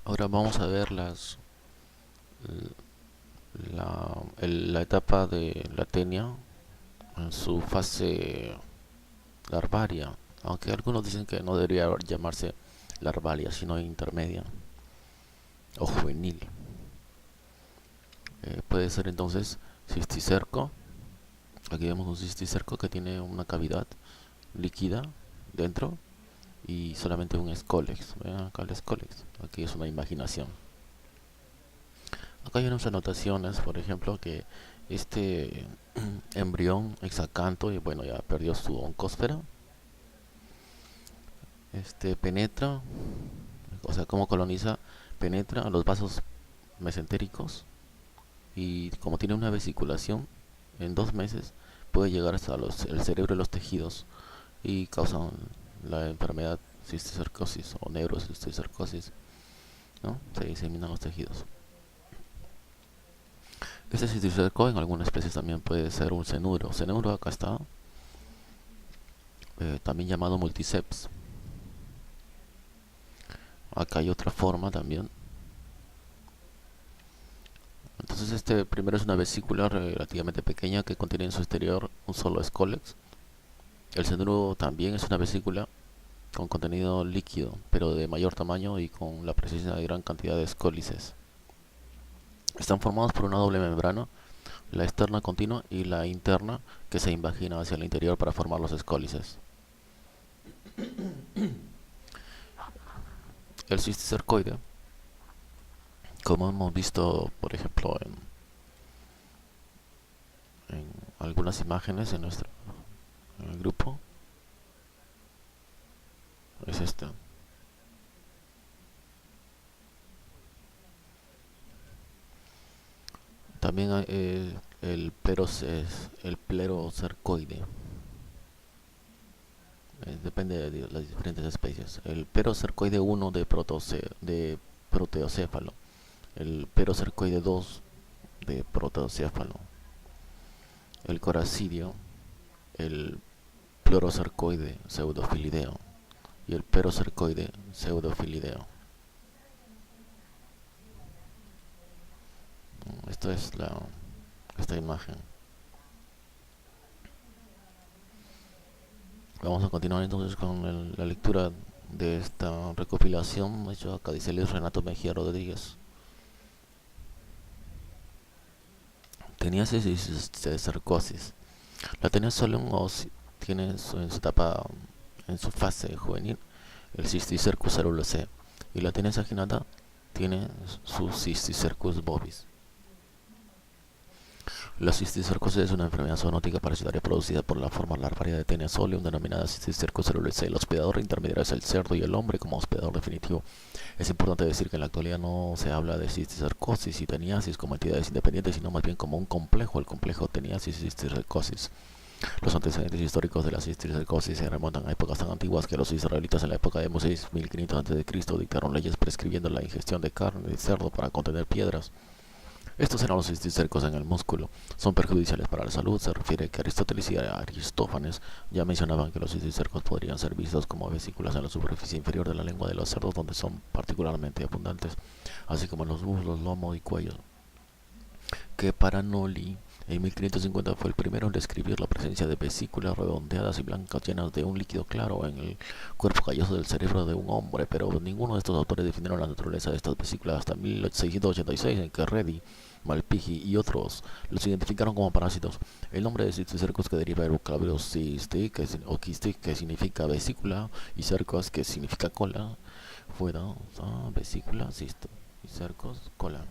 Ahora vamos a ver la etapa de la tenia en su fase larvaria, aunque algunos dicen que no debería llamarse larvaria, sino intermedia o juvenil. Puede ser entonces cisticerco. Aquí vemos un cisticerco que tiene una cavidad líquida dentro y solamente un escólex. Vean acá el escólex. Aquí es una imaginación. Acá hay unas anotaciones, por ejemplo, que este embrión hexacanto, y bueno, ya perdió su oncósfera, penetra, o sea, cómo coloniza, penetra a los vasos mesentéricos y como tiene una vesiculación, en 2 meses puede llegar hasta el cerebro y los tejidos y causan la enfermedad cisticercosis o neurocisticercosis, ¿no? Se diseminan los tejidos. Este cisticerco en algunas especies también puede ser un cenuro. Cenuro acá está, también llamado multiceps. Acá hay otra forma también. Entonces este primero es una vesícula relativamente pequeña que contiene en su exterior un solo escólex. El cenuro también es una vesícula con contenido líquido, pero de mayor tamaño y con la presencia de gran cantidad de escólices. Están formados por una doble membrana, la externa continua y la interna que se invagina hacia el interior para formar los escólices. El cisticercoide, como hemos visto por ejemplo en algunas imágenes en el grupo, es este. También hay, el plerocercoide. Depende de las diferentes especies. El perocercoide 1 de proteocéfalo. El perocercoide 2 de proteocéfalo. El coracidio. El pleurocercoide pseudofilideo. Y el perocercoide pseudofilideo. Esta es esta imagen. Vamos a continuar entonces con la lectura de esta recopilación hecho a Cadicelis Renato Mejía Rodríguez. Teniasis y cisticercosis. La tenía solo tiene en su etapa, en su fase juvenil, el Cysticercus cerulacea, y la tenea saginata tiene su Cysticercus bovis. La cisticercosis es una enfermedad zoonótica parasitaria producida por la forma larvaria de Taenia solium denominada Cysticercus cerulacea. El hospedador intermediario es el cerdo y el hombre como hospedador definitivo. Es importante decir que en la actualidad no se habla de cisticercosis y teniasis como entidades independientes, sino más bien como un complejo, el complejo teniasis y cisticercosis. Los antecedentes históricos de la cisticercosis se remontan a épocas tan antiguas que los israelitas en la época de Moisés, 1500 a.C., dictaron leyes prescribiendo la ingestión de carne de cerdo para contener piedras. Estos eran los cisticercos en el músculo. Son perjudiciales para la salud. Se refiere que Aristóteles y Aristófanes ya mencionaban que los cisticercos podrían ser vistos como vesículas en la superficie inferior de la lengua de los cerdos, donde son particularmente abundantes, así como en los muslos, lomo y cuello. Que Paranoli en 1550 fue el primero en describir la presencia de vesículas redondeadas y blancas llenas de un líquido claro en el cuerpo calloso del cerebro de un hombre, pero ninguno de estos autores definieron la naturaleza de estas vesículas hasta 1686, en que Redi, Malpighi y otros los identificaron como parásitos. El nombre de cisticercos, que deriva del vocablo cystic o quistic, que significa vesícula, y cercos, que significa cola, fue dado vesícula, cisto, y cercos, cola.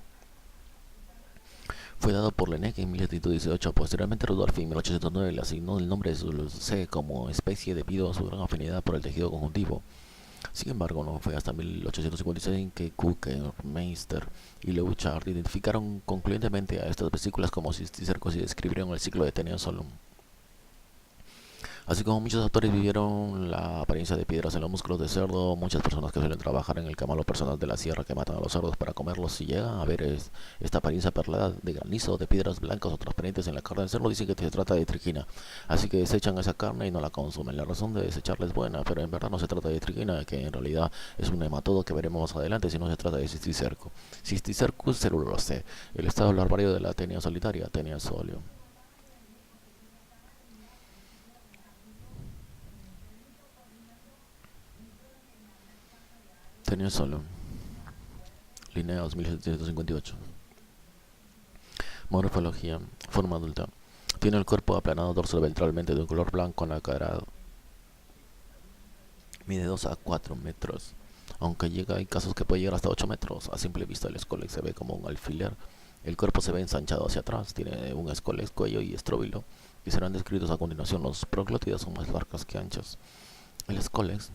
Fue dado por Laennec en 1718. Posteriormente, Rudolf en 1809 le asignó el nombre de Zulus-C como especie debido a su gran afinidad por el tejido conjuntivo. Sin embargo, no fue hasta 1856 en que Cook, Meister y Leuchard identificaron concluyentemente a estas vesículas como cisticercos y describieron el ciclo de Taenia solum. Así como muchos autores vivieron la apariencia de piedras en los músculos de cerdo, muchas personas que suelen trabajar en el camalo personal de la sierra que matan a los cerdos para comerlos, si llegan a ver esta apariencia perlada de granizo, de piedras blancas o transparentes en la carne del cerdo, dicen que se trata de triquina. Así que desechan esa carne y no la consumen. La razón de desecharla es buena, pero en verdad no se trata de triquina, que en realidad es un nematodo que veremos más adelante, sino se trata de cisticerco. Cisticercus celulose, el estado larvario de la tenia solitaria, tenia solium. Tenia solium. Linnaeus 1758. Morfología. Forma adulta. Tiene el cuerpo aplanado dorso-ventralmente de un color blanco anacarado. Mide 2 a 4 metros. Aunque hay casos que puede llegar hasta 8 metros. A simple vista el escólex se ve como un alfiler. El cuerpo se ve ensanchado hacia atrás. Tiene un escólex, cuello y estróbilo, y serán descritos a continuación. Los proglótidas son más largas que anchas. El escólex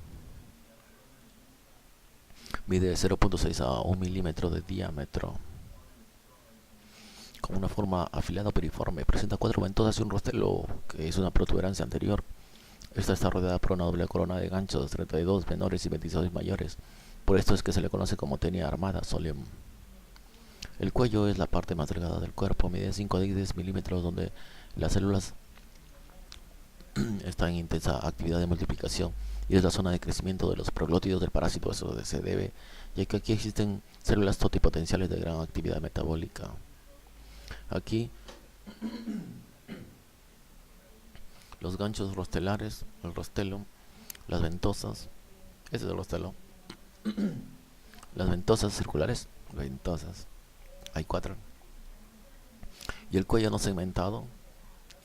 mide 0.6 a 1 milímetro de diámetro, con una forma afilada piriforme. Presenta 4 ventosas y un rostelo, que es una protuberancia anterior. Esta está rodeada por una doble corona de ganchos, 32 menores y 26 mayores. Por esto es que se le conoce como tenia armada solium. El cuello es la parte más delgada del cuerpo, mide 5 a 10 milímetros, donde las células están en intensa actividad de multiplicación, y es la zona de crecimiento de los proglótidos del parásito. Eso se debe, ya que aquí existen células totipotenciales de gran actividad metabólica. Aquí los ganchos rostelares, el rostelo, las ventosas, ese es el rostelo, las ventosas circulares, ventosas, hay 4, y el cuello no segmentado,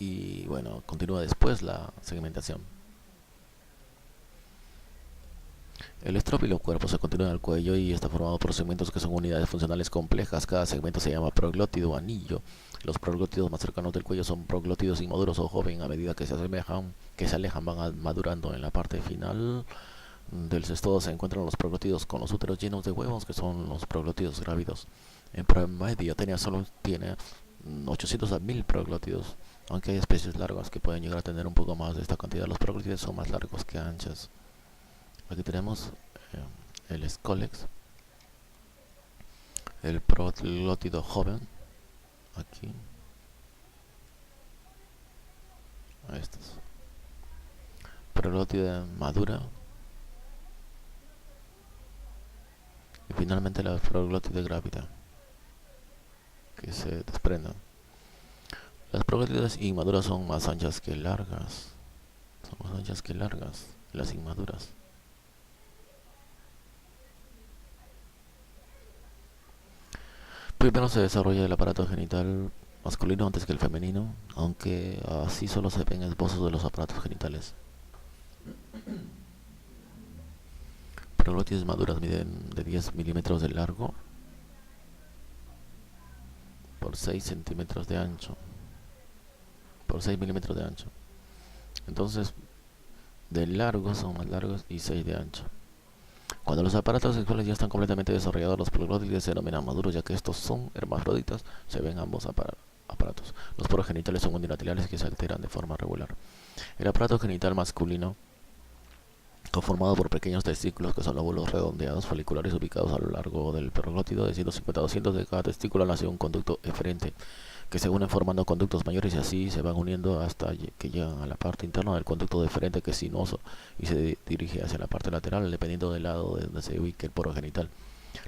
y bueno, continúa después la segmentación. El estróbilo cuerpo se continúa en el cuello y está formado por segmentos que son unidades funcionales complejas. Cada segmento se llama proglótido o anillo. Los proglótidos más cercanos del cuello son proglótidos inmaduros o joven. A medida que se alejan, van madurando. En la parte final del cestodo se encuentran los proglótidos con los úteros llenos de huevos, que son los proglótidos grávidos. En promedio, Tenia solo tiene 800 a 1000 proglótidos, aunque hay especies largas que pueden llegar a tener un poco más de esta cantidad. Los proglótidos son más largos que anchos. Aquí tenemos el escólex, el proglótido joven, aquí, estos, proglótida madura, y finalmente la proglótida grávida, que se desprenden. Las proglótidas inmaduras son más anchas que largas, las inmaduras. Primero se desarrolla el aparato genital masculino antes que el femenino, aunque así solo se ven esbozos de los aparatos genitales. Proglótidas maduras miden de 10 milímetros de largo por 6 centímetros de ancho, por 6 milímetros de ancho. Entonces, de largo son más largos y 6 de ancho. Cuando los aparatos sexuales ya están completamente desarrollados, los proglótides se denominan maduros, ya que estos son hermafroditas. Se ven ambos aparatos. Los poros genitales son unilaterales que se alteran de forma regular. El aparato genital masculino, conformado por pequeños testículos que son lóbulos redondeados foliculares ubicados a lo largo del proglótido, de 150 a 200 de cada testículo, nace un conducto eferente, que se unen formando conductos mayores y así se van uniendo hasta que llegan a la parte interna del conducto deferente, que es sinuoso y se dirige hacia la parte lateral dependiendo del lado de donde se ubique el poro genital.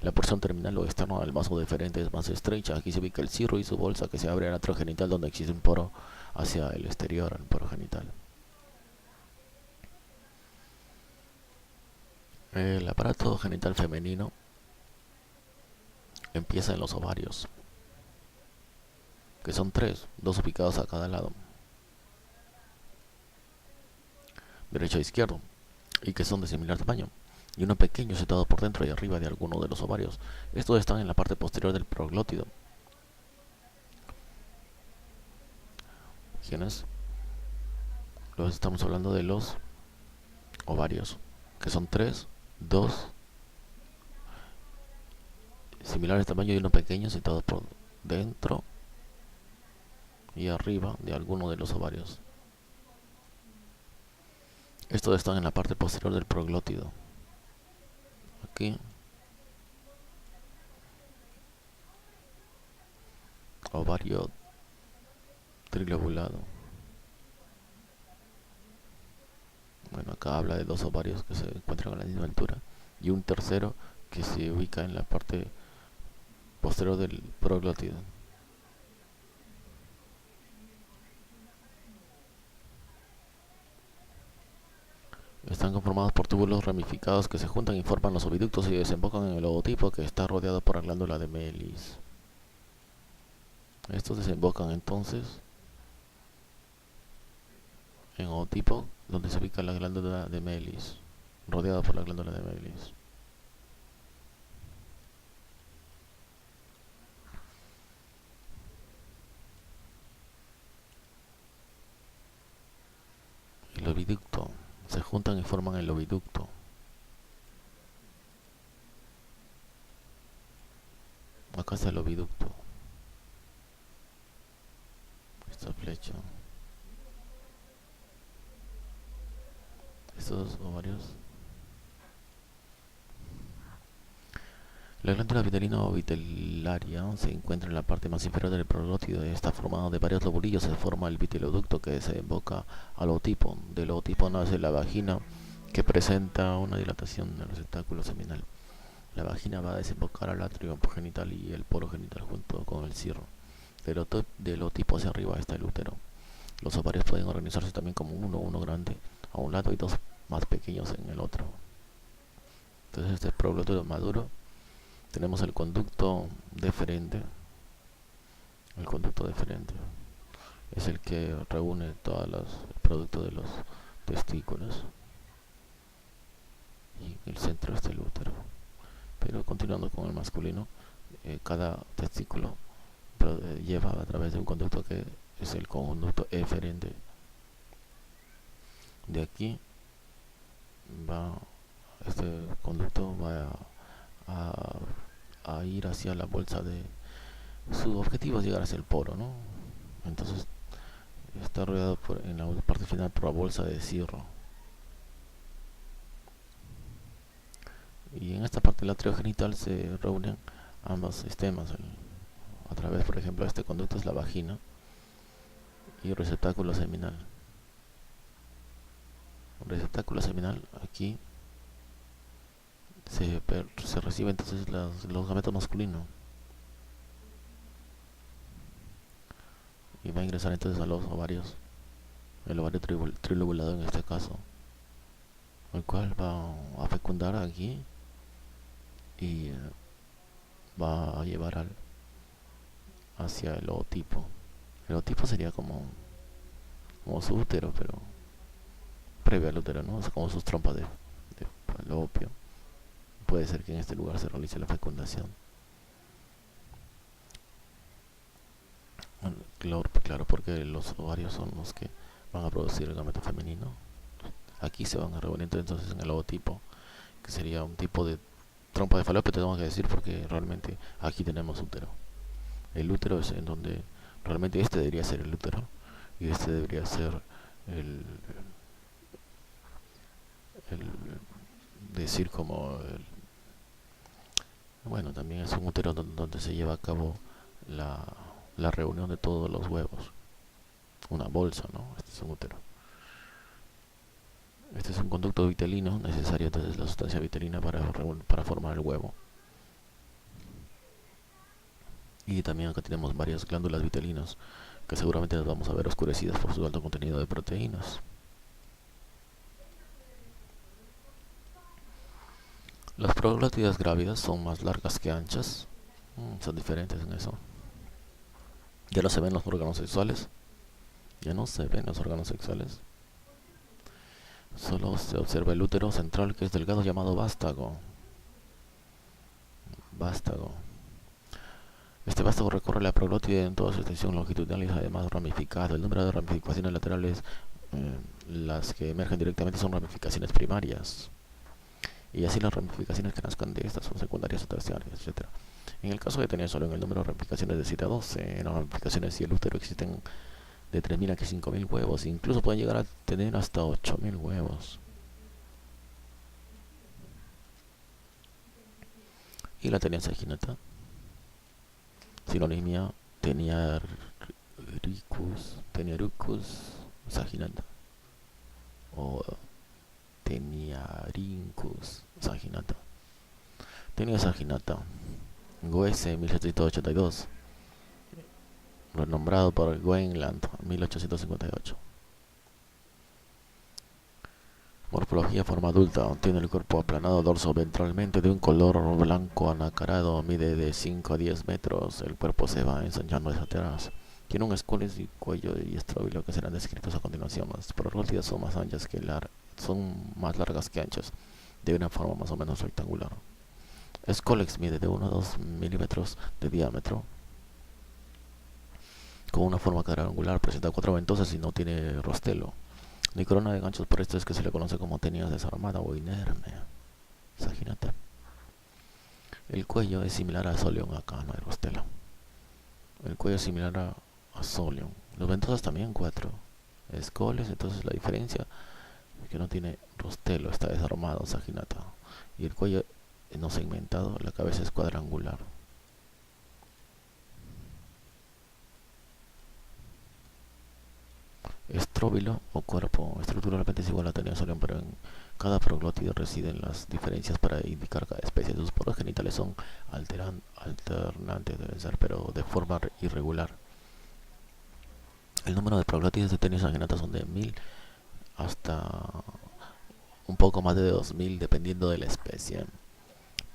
La porción terminal o externa del vaso deferente es más estrecha. Aquí se ubica el cirro y su bolsa, que se abre al atrio genital, donde existe un poro hacia el exterior, el poro genital. El aparato genital femenino empieza en los ovarios, que son 3, 2 ubicados a cada lado, derecho e izquierdo, y que son de similar tamaño, y uno pequeño situado por dentro y arriba de alguno de los ovarios. Estos están en la parte posterior del proglótido. ¿Quiénes? Luego estamos hablando de los ovarios, que son 3, 2 similares tamaño y uno pequeño situado por dentro y arriba de alguno de los ovarios. Estos están en la parte posterior del proglótido. Aquí. Ovario trilobulado. Bueno, acá habla de dos ovarios que se encuentran a la misma altura y un tercero que se ubica en la parte posterior del proglótido. Están conformados por túbulos ramificados que se juntan y forman los oviductos y desembocan en el ovotipo, que está rodeado por la glándula de Mealis. Estos desembocan entonces en ovotipo, donde se ubica la glándula de Mealis, rodeada por la glándula de Mealis. El oviducto. Se juntan y forman el oviducto. Acá está el oviducto. Esta flecha. Estos ovarios. La glándula vitelina o vitellaria se encuentra en la parte más inferior del proglótido y está formado de varios lobulillos. Se forma el viteloducto que desemboca al ovotipo. Del ovotipo nace la vagina, que presenta una dilatación del receptáculo seminal. La vagina va a desembocar al atrio genital y el poro genital junto con el cirro. Del ovotipo hacia arriba está el útero. Los ovarios pueden organizarse también como uno grande a un lado y dos más pequeños en el otro. Entonces este es proglótido maduro. Tenemos el conducto deferente. El conducto deferente es el que reúne todos los productos de los testículos. Y en el centro está el útero. Pero continuando con el masculino, cada testículo lleva a través de un conducto que es el conducto eferente. De aquí va, este conducto va a ir hacia la bolsa de... Su objetivo es llegar hacia el poro, ¿no? Entonces está rodeado en la parte final por la bolsa de cirro. Y en esta parte del atrio genital se reúnen ambos sistemas. A través, por ejemplo, de este conducto es la vagina y el receptáculo seminal. El receptáculo seminal aquí se recibe entonces los gametos masculinos y va a ingresar entonces a los ovarios, el ovario trilobulado en este caso, el cual va a fecundar aquí y va a llevar hacia el ootipo. El ootipo sería como su útero, pero previo al útero, ¿no? O sea, como sus trompas de falopio. Puede ser que en este lugar se realice la fecundación. Bueno, claro, porque los ovarios son los que van a producir el gameto femenino. Aquí se van a reunir entonces en el ootipo, que sería un tipo de trompa de falopio, tenemos que decir, porque realmente aquí tenemos útero. El útero es en donde realmente este debería ser el útero y este debería ser el decir como bueno, también es un útero donde se lleva a cabo la reunión de todos los huevos. Una bolsa, ¿no? Este es un útero. Este es un conducto vitelino necesario, entonces la sustancia vitelina para formar el huevo. Y también acá tenemos varias glándulas vitelinas que seguramente las vamos a ver oscurecidas por su alto contenido de proteínas. Las proglótidas grávidas son más largas que anchas. Son diferentes en eso. Ya no se ven los órganos sexuales. Ya no se ven los órganos sexuales. Solo se observa el útero central, que es delgado, llamado vástago. Este vástago recorre la proglótida en toda su extensión longitudinal y es además ramificado. El número de ramificaciones laterales, las que emergen directamente, son ramificaciones primarias. Y así las ramificaciones que nazcan de estas son secundarias o terciarias, etc. En el caso de tener solo en el número de ramificaciones de 7 a 12, en las ramificaciones y el útero existen de 3.000 a 5.000 huevos. Incluso pueden llegar a tener hasta 8.000 huevos. y la Tenia saginata. Sinonimia Teniaricus saginata o Teniarincus saginata. Tenia saginata, Goese 1782, renombrado por Weinland 1858. Morfología: forma adulta, tiene el cuerpo aplanado dorso ventralmente de un color blanco anacarado, mide de 5 a 10 metros, el cuerpo se va ensanchando hacia atrás. Tiene un escoles y cuello y estróbilo que serán descritos a continuación. Las proglótidas son más anchas son más largas que anchas, de una forma más o menos rectangular. Escolex mide de 1 a 2 milímetros de diámetro, con una forma cuadrangular, presenta 4 ventosas y no tiene rostelo. Ni corona de ganchos, por esto es que se le conoce como tenia desarmada o inerme saginata. El cuello es similar a Solion, acá no hay rostelo. El cuello es similar a Solion. Los ventosas también 4 escoles, entonces la diferencia es que no tiene rostelo, está desarmado saginata. Y el cuello no segmentado, la cabeza es cuadrangular. Estróbilo o cuerpo, estructuralmente es igual a Tenia Solion, pero en cada proglótido residen las diferencias para indicar cada especie. Sus poros genitales son alternantes, deben ser, pero de forma irregular. El número de proglótidos de Tenia saginata son de 1000 hasta un poco más de 2000, dependiendo de la especie.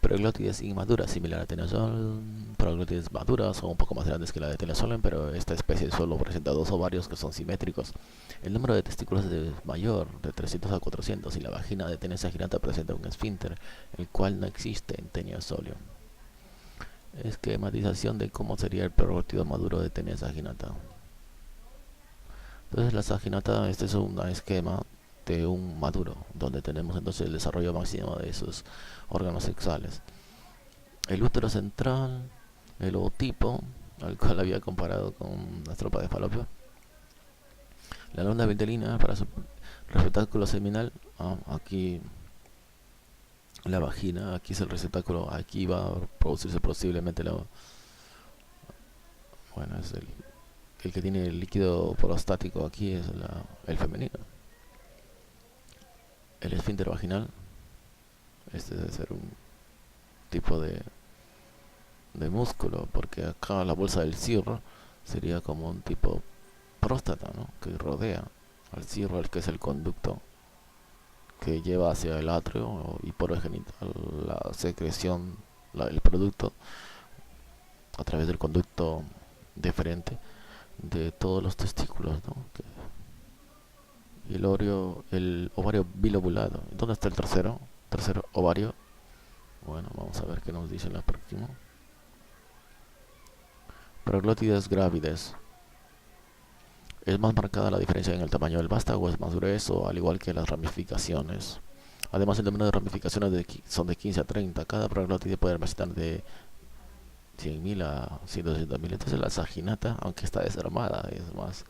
Proglótides inmaduras, similar a Tenia Solion. Proglótides maduras son un poco más grandes que la de Tenia Solion, pero esta especie solo presenta 2 ovarios que son simétricos. El número de testículos es mayor, de 300 a 400, y la vagina de Tenia saginata presenta un esfínter, el cual no existe en Tenia Solion. Esquematización de cómo sería el proglótido maduro de Tenia saginata. Entonces la saginata, este es un esquema de un maduro, donde tenemos entonces el desarrollo máximo de sus órganos sexuales. El útero central, el ovotipo, al cual había comparado con las tropas de Falopio. La luna vitelina para su receptáculo seminal. Aquí la vagina, aquí es el receptáculo, aquí va a producirse posiblemente es el que tiene el líquido prostático, aquí es el femenino. El esfínter vaginal, este debe ser un tipo de músculo, porque acá la bolsa del cirro sería como un tipo próstata, ¿no?, que rodea al cirro, que es el conducto que lleva hacia el atrio y poro genital la secreción, el producto a través del conducto deferente de todos los testículos, ¿no? Y el ovario bilobulado. ¿Dónde está el tercer ovario? Bueno, vamos a ver qué nos dice en la próxima. Proglótides grávides. Es más marcada la diferencia en el tamaño del vástago, es más grueso, al igual que las ramificaciones. Además, el número de ramificaciones son de 15 a 30. Cada proglótide puede almacenar de 100.000 a 160.000. Entonces la saginata, aunque está desarmada, es más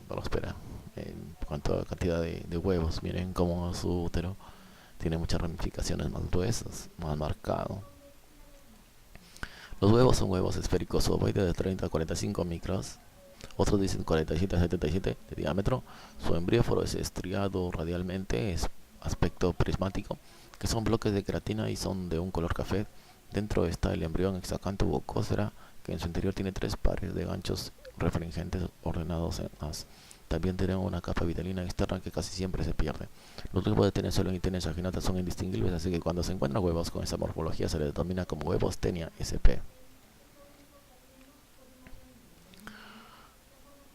próspera en cuanto a cantidad de huevos. Miren cómo su útero tiene muchas ramificaciones más gruesas, más marcado. Los huevos son huevos esféricos ovoides de 30 a 45 micras. Otros dicen 47 a 77 de diámetro. Su embrióforo es estriado radialmente, es aspecto prismático, que son bloques de queratina y son de un color café. Dentro está el embrión hexacanto u ocósfera, que en su interior tiene 3 pares de ganchos refringentes ordenados en as. También tiene una capa vitelina externa que casi siempre se pierde. Los huevos de Tenia Solion y Tenia saginata son indistinguibles, así que cuando se encuentran huevos con esta morfología se les denomina como huevos Tenia sp.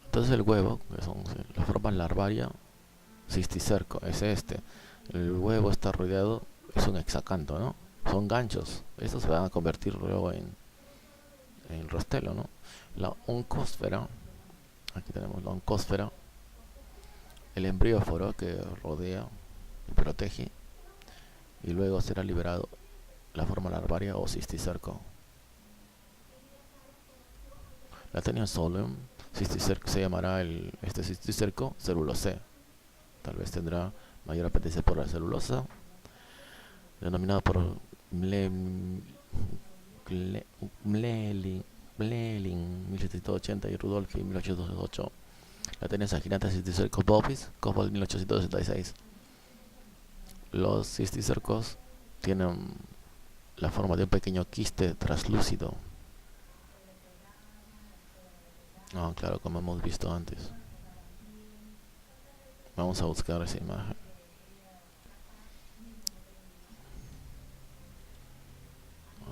Entonces el huevo, que son la forma larvaria, cisticerco, es este. El huevo está rodeado, es un hexacanto, ¿no? Son ganchos. Estos se van a convertir luego en rostelo, ¿no? La oncósfera, aquí tenemos la oncósfera, el embrióforo que rodea y protege, y luego será liberado la forma larvaria o cisticerco. La Tenia Solion cisticerco se llamará este cisticerco celulose. Tal vez tendrá mayor apetencia por la celulosa, denominada por Mle- Mlelin, 1780 y Rudolfi 1808. La tenés Aginata Cisticercos Bovis, Cobalt 1866. Los cisticercos tienen la forma de un pequeño quiste translúcido. Claro, como hemos visto antes. Vamos a buscar esa imagen.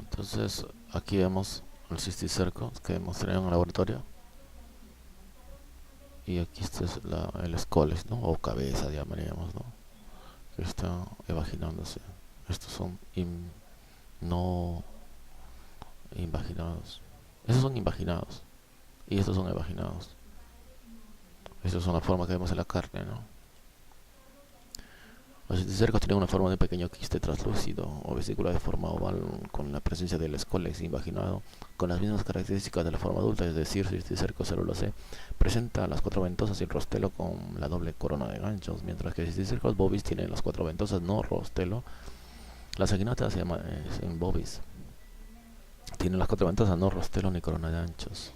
Entonces, aquí vemos el cisticerco que mostré en el laboratorio. Y aquí está el escoles, ¿no? O cabeza, llamaríamos, ¿no? Que está evaginándose. Estos son no invaginados. Esos son invaginados. Y estos son evaginados. Estas son las formas que vemos en la carne, ¿no? Los cisticercos tienen una forma de pequeño quiste translúcido o vesícula de forma oval con la presencia del escoles invaginado con las mismas características de la forma adulta, es decir, cisticerco célula C presenta las cuatro ventosas y el rostelo con la doble corona de ganchos, mientras que cisticercos bovis tienen las cuatro ventosas, no rostelo. La saginata se llama en bovis. Tiene las cuatro ventosas, no rostelo ni corona de ganchos.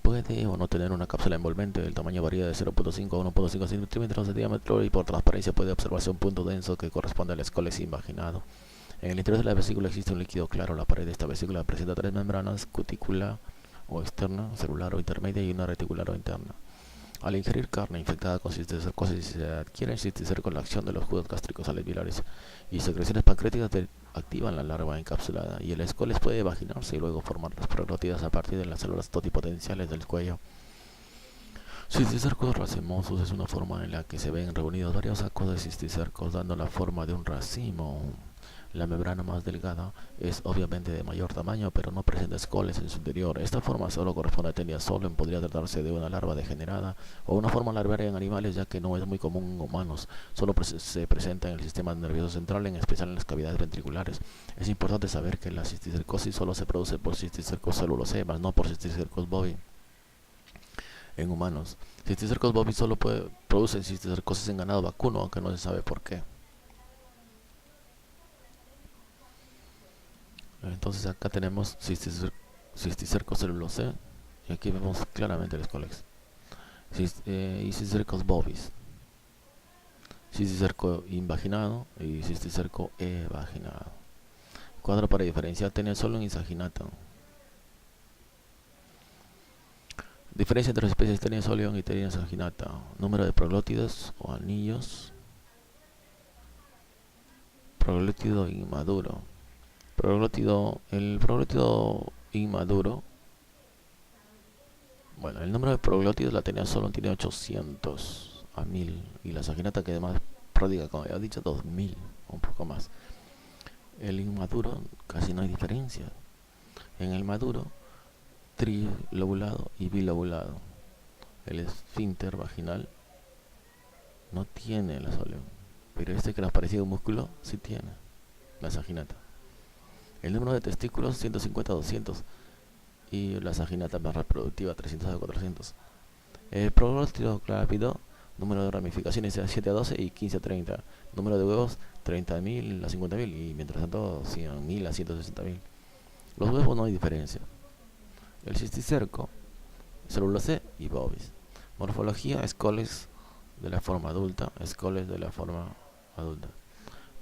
Puede o no tener una cápsula envolvente, el tamaño varía de 0.5 a 1.5 centímetros de diámetro y por transparencia puede observarse un punto denso que corresponde al escoles invaginado. En el interior de la vesícula existe un líquido claro. La pared de esta vesícula presenta tres membranas, cutícula o externa, celular o intermedia y una reticular o interna. Al ingerir carne infectada con cisticercosis se adquiere cisticerco con la acción de los jugos gástricos alveolares y secreciones pancreáticas activan la larva encapsulada y el escoles puede vaginarse y luego formar las proglótidas a partir de las células totipotenciales del cuello. Cisticercos racemosos es una forma en la que se ven reunidos varios sacos de cisticercos dando la forma de un racimo. La membrana más delgada es obviamente de mayor tamaño, pero no presenta escoles en su interior. Esta forma solo corresponde a Taenia solum. Podría tratarse de una larva degenerada o una forma larvaria en animales, ya que no es muy común en humanos. Solo se presenta en el sistema nervioso central, en especial en las cavidades ventriculares. Es importante saber que la cisticercosis solo se produce por cisticercos celulose, más no por cisticercos bovi en humanos. Cisticercos bovi solo producen cisticercosis en ganado vacuno, aunque no se sabe por qué. Entonces acá tenemos cisticercos celulose y aquí vemos claramente el escolex. Y cisticercos bovis, cisticerco invaginado y cisticerco evaginado. Cuadro para diferenciar Taenia solum y saginata. Diferencia entre las especies Taenia solum y Taenia saginata: número de proglótidos o anillos, proglótido inmaduro. El proglótido inmaduro, bueno, el número de proglótidos la Taenia solum tiene 800 a 1000 y la saginata, que además pródiga, como había dicho, 2000 o un poco más. El inmaduro casi no hay diferencia. En el maduro, trilobulado y bilobulado. El esfínter vaginal no tiene la solum, pero este que les parecía un músculo sí tiene la saginata. El número de testículos 150 a 200 y la saginata más reproductiva 300 a 400. El proglótido clávido, número de ramificaciones de 7 a 12 y 15 a 30. Número de huevos 30.000 a 50.000 y mientras tanto 100.000 a 160.000. Los huevos no hay diferencia. El cisticerco, celulose y bovis. Morfología: escoles de la forma adulta, escoles de la forma adulta.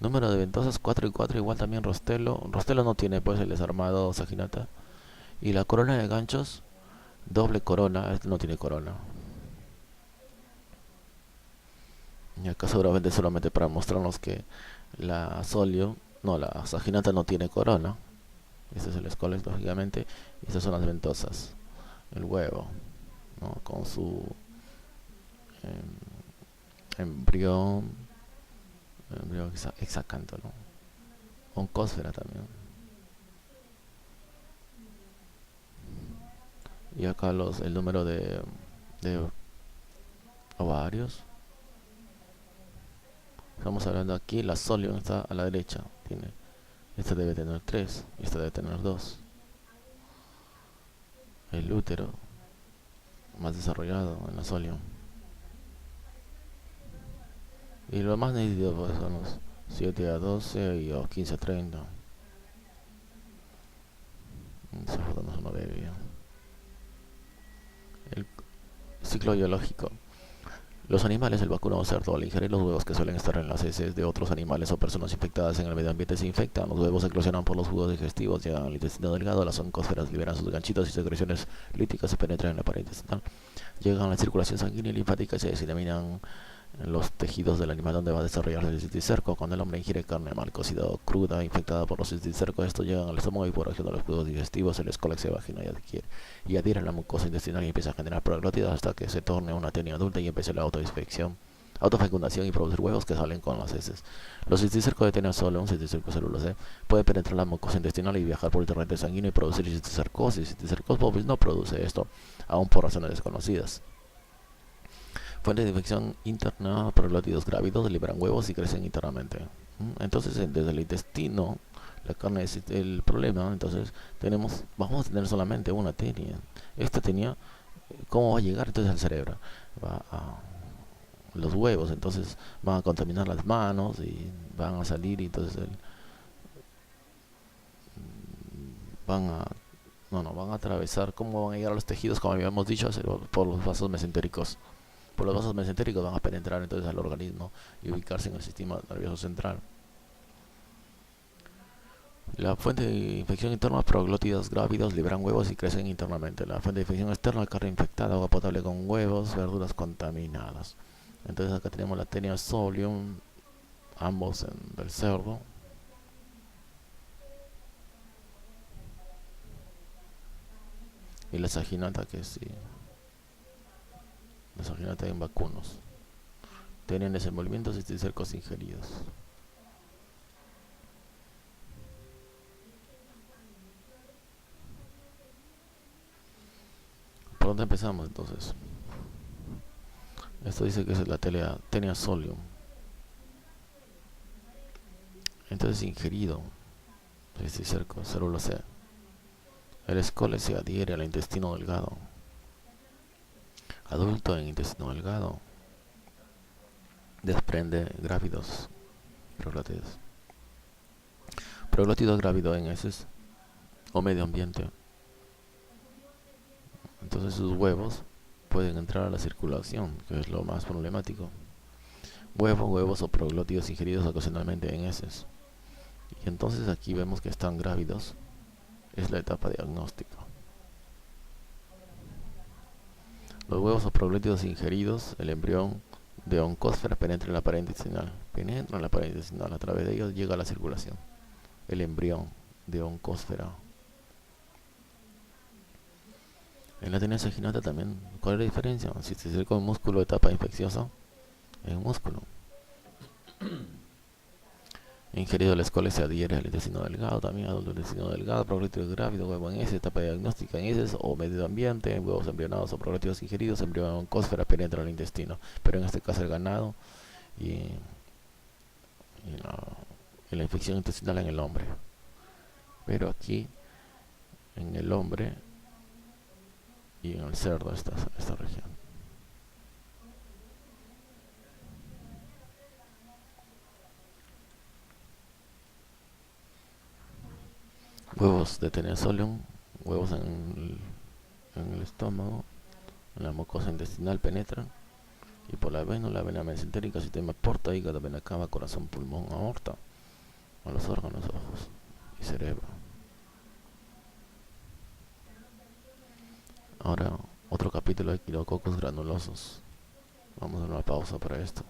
Número de ventosas 4 y 4, igual también rostelo. Rostelo no tiene pues el desarmado saginata. Y la corona de ganchos, doble corona, este no tiene corona. Y acá seguramente solamente para mostrarnos que la la saginata no tiene corona. Este es el escoles, lógicamente. Y estas son las ventosas. El huevo, ¿no? Con su embrión hexacanto, ¿no? Oncósfera también. Y acá el número de ovarios. Estamos hablando aquí, la solium está a la derecha. Esta debe tener 3, esta debe tener 2. El útero, más desarrollado en la solium. Y lo más nítido pues, son 7 a 12 y 15 a 30. Esa foto no se me ve bien. El ciclo biológico. Los animales, el vacuno o cerdo, al ingerir los huevos que suelen estar en las heces de otros animales o personas infectadas en el medio ambiente se infectan. Los huevos eclosionan por los jugos digestivos, llegan al intestino delgado, las oncósferas liberan sus ganchitos y secreciones líticas se penetran en la pared intestinal. Llegan a la circulación sanguínea y linfática y se diseminan en los tejidos del animal donde va a desarrollarse el cisticerco. Cuando el hombre ingiere carne mal cocida o cruda infectada por los cisticercos, estos llegan al estómago y por acción de los jugos digestivos el escólex se vagina y adhiere a la mucosa intestinal y empieza a generar proglótidas hasta que se torne una tenia adulta y empiece la autofecundación y producir huevos que salen con las heces. Los cisticercos de tenia solo, un cisticerco celulosa, puede penetrar la mucosa intestinal y viajar por el torrente sanguíneo y producir cisticercosis. Cisticercos bovis no produce esto, aún por razones desconocidas. Fuente de infección interna, proglótidos grávidos liberan huevos y crecen internamente. Entonces, desde el intestino, la carne es el problema. Entonces, vamos a tener solamente una tenia. Esta tenia, ¿cómo va a llegar entonces al cerebro? Va a los huevos, entonces van a contaminar las manos y van a salir y entonces van a van a atravesar. ¿Cómo van a llegar a los tejidos? Como habíamos dicho, por los vasos mesentéricos. Por los vasos mesentéricos van a penetrar entonces al organismo y ubicarse en el sistema nervioso central. La fuente de infección interna, proglótidos grávidos liberan huevos y crecen internamente. La fuente de infección externa, carne infectada, agua potable con huevos, verduras contaminadas. Entonces acá tenemos la tenia solium, ambos del cerdo. Y la saginata, que sí, la saginata en vacunos. Tienen desenvolvimientos y cisticercos ingeridos. ¿Por dónde empezamos entonces? Esto dice que es la tenia solium. Entonces ingerido, cisticerco, celulosa. El escole se adhiere al intestino delgado. Adulto en intestino delgado. Desprende grávidos, proglótidos. Proglótidos grávidos en heces o medio ambiente. Entonces sus huevos pueden entrar a la circulación, que es lo más problemático. Huevos o proglótidos ingeridos ocasionalmente en heces. Y entonces aquí vemos que están grávidos. Es la etapa diagnóstica. Los huevos o proglótidos ingeridos, el embrión de oncósfera penetra en la pared intestinal. Penetra en la pared intestinal, a través de ellos llega a la circulación. El embrión de oncósfera. En la tenia saginata también, ¿cuál es la diferencia? Si se acerca un músculo, etapa infecciosa, en un músculo. Ingerido el escole se adhiere al intestino delgado, también adulto intestino delgado, proglótido grávido, huevo en heces, etapa diagnóstica en heces o medio ambiente, huevos embrionados o proglótidos ingeridos, embrión oncósfera penetra al intestino, pero en este caso el ganado y la infección intestinal en el hombre. Pero aquí, en el hombre y en el cerdo, esta región. Huevos de tenia solium, huevos en el estómago, en la mucosa intestinal penetran y por la vena mesentérica, sistema porta, hígado, vena cava, corazón, pulmón, aorta, a los órganos, ojos y cerebro. Ahora otro capítulo de quirococos granulosos. Vamos a dar una pausa para esto.